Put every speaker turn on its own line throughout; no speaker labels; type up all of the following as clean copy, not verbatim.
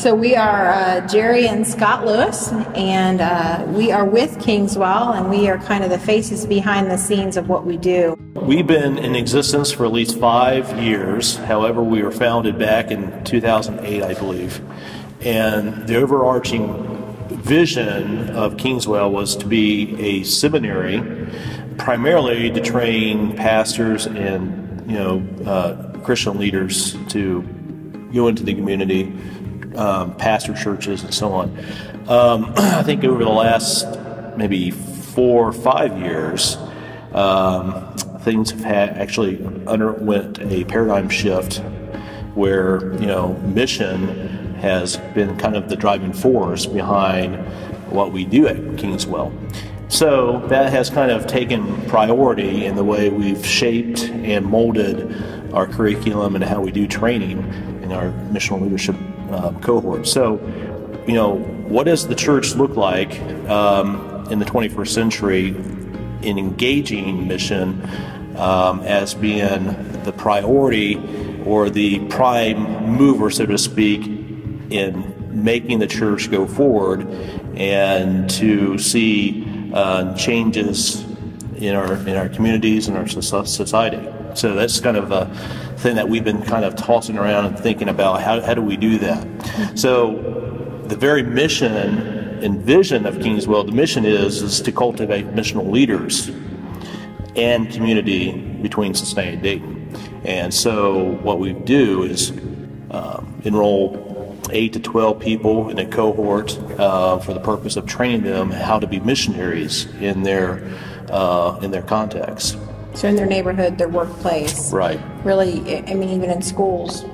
So we are Jerry and Scott Lewis, and we are with Kingswell, and we are kind of the faces behind the scenes of what we do.
We've been in existence for at least 5 years. However, we were founded back in 2008, I believe. And the overarching vision of Kingswell was to be a seminary, primarily to train pastors and Christian leaders to go into the community, pastor churches, and so on. I think over the last maybe 4 or 5 years, things have actually underwent a paradigm shift where mission has been kind of the driving force behind what we do at Kingswell. So that has kind of taken priority in the way we've shaped and molded our curriculum and how we do training in our missional leadership cohort. So, what does the church look like in the 21st century in engaging mission as being the priority or the prime mover, so to speak, in making the church go forward and to see changes in our communities and our society. So that's kind of a thing that we've been kind of tossing around and thinking about how do we do that. So the very mission and vision of Kingswell, the mission is to cultivate missional leaders and community between Cincinnati and Dayton. And so what we do is enroll 8 to 12 people in a cohort for the purpose of training them how to be missionaries in their context.
So in their neighborhood, their workplace.
Right.
Really, I mean, even in schools,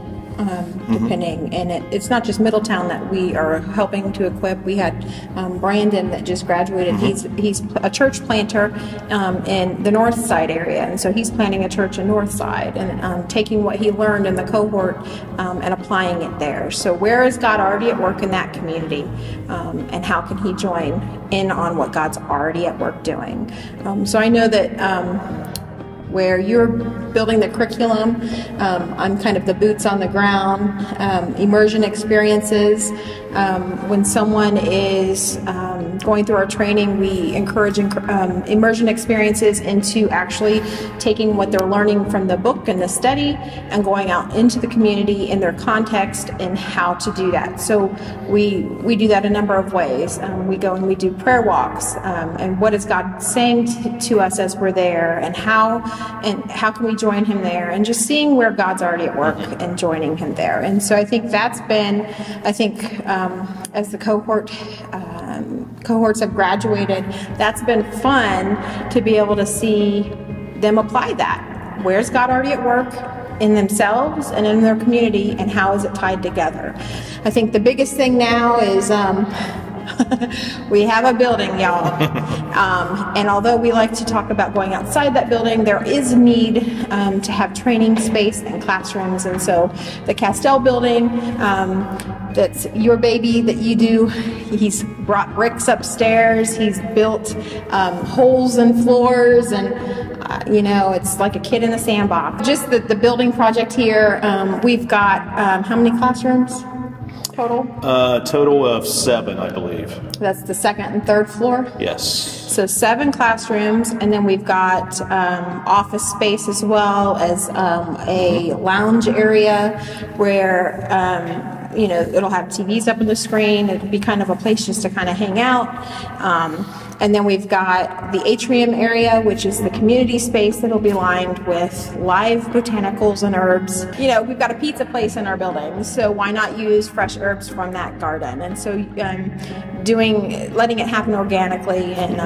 depending. And it's not just Middletown that we are helping to equip. We had Brandon that just graduated. He's a church planter in the North Side area. And so he's planting a church in North Side and taking what he learned in the cohort and applying it there. So where is God already at work in that community? And how can he join in on what God's already at work doing? So I know that where you're building the curriculum, I'm kind of the boots on the ground, immersion experiences. When someone is going through our training, we encourage immersion experiences into actually taking what they're learning from the book and the study and going out into the community in their context and how to do that. So we do that a number of ways. We go and we do prayer walks, and what is God saying to us as we're there, and how can we join him there, and just seeing where God's already at work and joining him there. And so I think that's been, as the cohorts have graduated, that's been fun to be able to see them apply that. Where's God already at work in themselves and in their community, and how is it tied together? I think the biggest thing now is we have a building, y'all. And although we like to talk about going outside that building, there is need to have training space and classrooms. And so the Castell building, that's your baby that you do. He's brought bricks upstairs. He's built holes in floors, and it's like a kid in a sandbox. Just the building project here, we've got how many classrooms total?
Total of 7, I believe.
That's the second and third floor?
Yes.
So 7 classrooms, and then we've got office space as well as a lounge area where it'll have TVs up on the screen. It'll be kind of a place just to kind of hang out. And then we've got the atrium area, which is the community space that'll be lined with live botanicals and herbs. We've got a pizza place in our building, so why not use fresh herbs from that garden? And so letting it happen organically and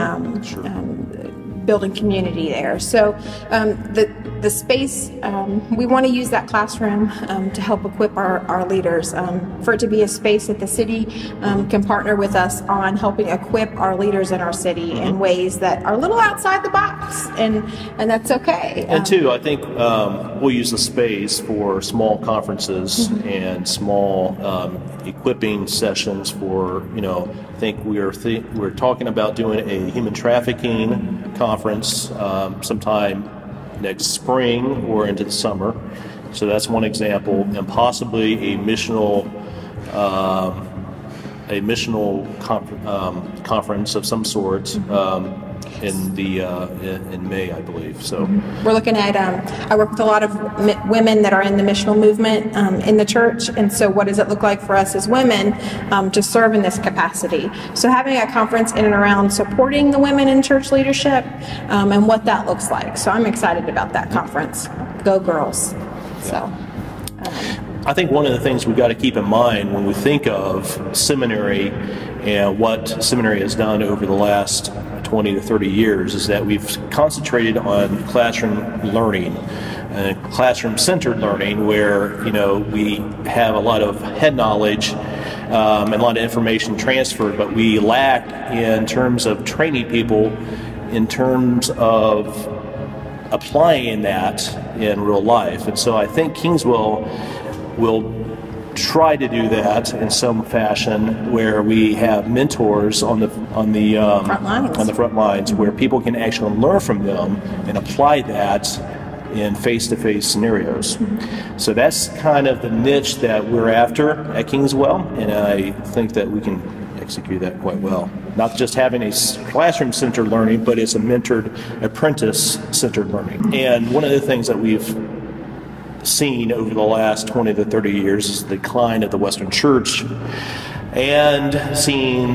building community there. So the space, we want to use that classroom to help equip our leaders, for it to be a space that the city can partner with us on helping equip our leaders in our city in ways that are a little outside the box, and that's okay.
And two, I think we'll use the space for small conferences and small equipping sessions for, I think we're talking about doing a human trafficking conference sometime next spring or into the summer. So that's one example, and possibly a missional a missional conference of some sort in May, I believe. So
we're looking at. I work with a lot of women that are in the missional movement in the church, and so what does it look like for us as women to serve in this capacity? So having a conference in and around supporting the women in church leadership and what that looks like. So I'm excited about that conference. Go girls! So.
I think one of the things we've got to keep in mind when we think of seminary and what seminary has done over the last 20 to 30 years is that we've concentrated on classroom learning, classroom-centered learning, where we have a lot of head knowledge and a lot of information transferred, but we lack in terms of training people, in terms of applying that in real life. And so I think Kingswell will try to do that in some fashion, where we have mentors on the front lines, where people can actually learn from them and apply that in face-to-face scenarios. So that's kind of the niche that we're after at Kingswell, and I think that we can execute that quite well. Not just having a classroom-centered learning, but it's a mentored, apprentice-centered learning. And one of the things that we've seen over the last 20 to 30 years is the decline of the Western Church, and seeing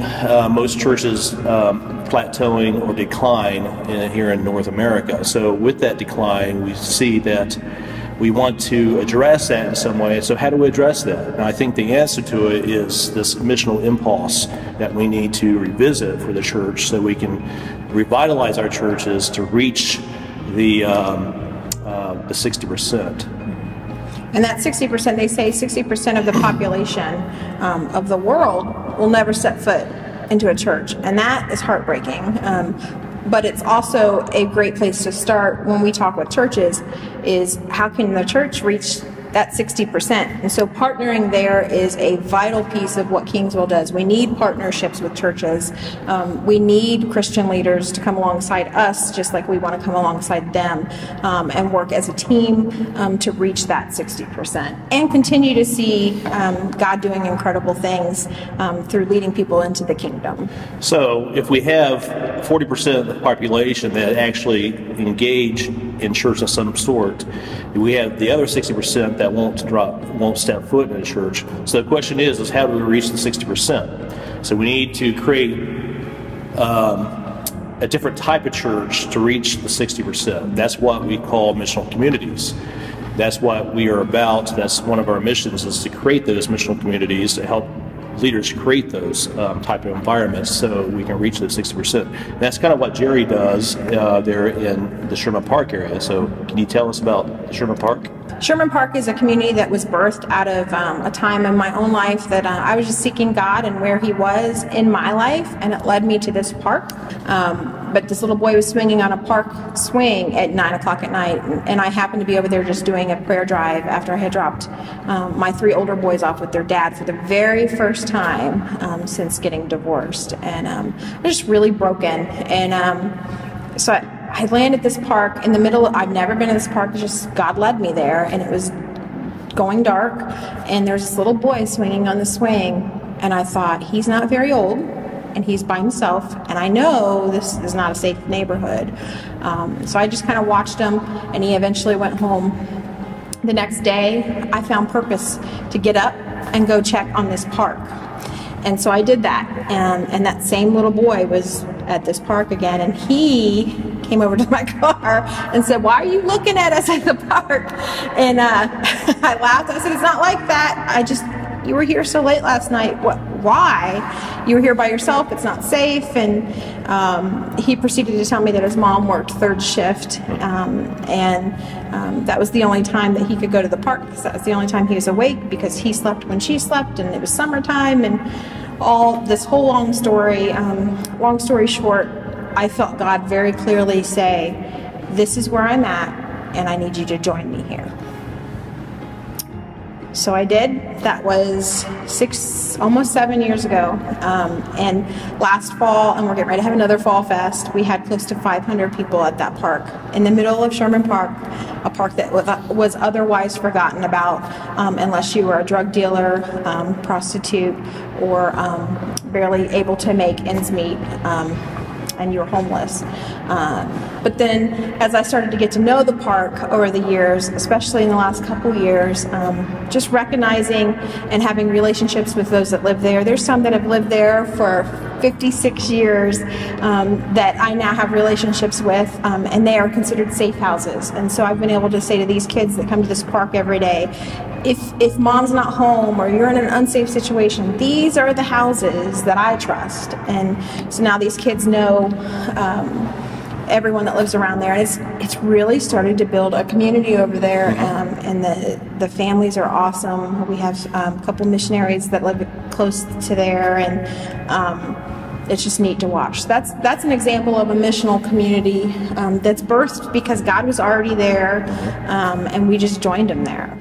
most churches plateauing or decline here in North America. So with that decline, we see that we want to address that in some way. So how do we address that? And I think the answer to it is this missional impulse that we need to revisit for the church, so we can revitalize our churches to reach the 60%.
And that 60%, they say 60% of the population of the world will never set foot into a church. And that is heartbreaking. But it's also a great place to start when we talk with churches, is how can the church reach that 60%? And so partnering there is a vital piece of what Kingswell does. We need partnerships with churches. We need Christian leaders to come alongside us, just like we want to come alongside them, and work as a team to reach that 60% and continue to see God doing incredible things through leading people into the kingdom. So if we have 40% of the population that actually engage in church of some sort, we have the other 60% that won't step foot in a church. So the question is how do we reach the 60%? So we need to create a different type of church to reach the 60%. That's what we call missional communities. That's what we are about. That's one of our missions, is to create those missional communities, to help leaders create those type of environments so we can reach those 60%. And that's kind of what Jerry does there in the Sherman Park area. So can you tell us about Sherman Park? Sherman Park is a community that was birthed out of a time in my own life that I was just seeking God and where He was in my life, and it led me to this park. But this little boy was swinging on a park swing at 9 o'clock at night, and I happened to be over there just doing a prayer drive after I had dropped my 3 older boys off with their dad for the very first time since getting divorced. And I was just really broken. And so I landed at this park in the middle. I've never been in this park. Just God led me there, and it was going dark, and there's this little boy swinging on the swing, and I thought, he's not very old, and he's by himself, and I know this is not a safe neighborhood. So I just kind of watched him, and he eventually went home. The next day, I found purpose to get up and go check on this park. And so I did that, and that same little boy was at this park again, and he came over to my car and said, "Why are you looking at us at the park?" And I laughed. I said, "It's not like that. You were here so late last night. Why? You were here by yourself. It's not safe." And he proceeded to tell me that his mom worked third shift, and that was the only time that he could go to the park, because that was the only time he was awake, because he slept when she slept, and it was summertime, and all this whole long story. Long story short, I felt God very clearly say, "This is where I'm at, and I need you to join me here." So I did. That was almost 7 years ago. And last fall, and we're getting ready to have another Fall Fest, we had close to 500 people at that park in the middle of Sherman Park, a park that was otherwise forgotten about unless you were a drug dealer, prostitute, or barely able to make ends meet. And you were homeless. But then as I started to get to know the park over the years, especially in the last couple years, just recognizing and having relationships with those that live there. There's some that have lived there for 56 years that I now have relationships with, and they are considered safe houses. And so I've been able to say to these kids that come to this park every day, if mom's not home or you're in an unsafe situation, these are the houses that I trust. And so now these kids know everyone that lives around there, and it's really started to build a community over there. And the families are awesome. We have a couple missionaries that live close to there, and it's just neat to watch. That's an example of a missional community that's birthed because God was already there, and we just joined him there.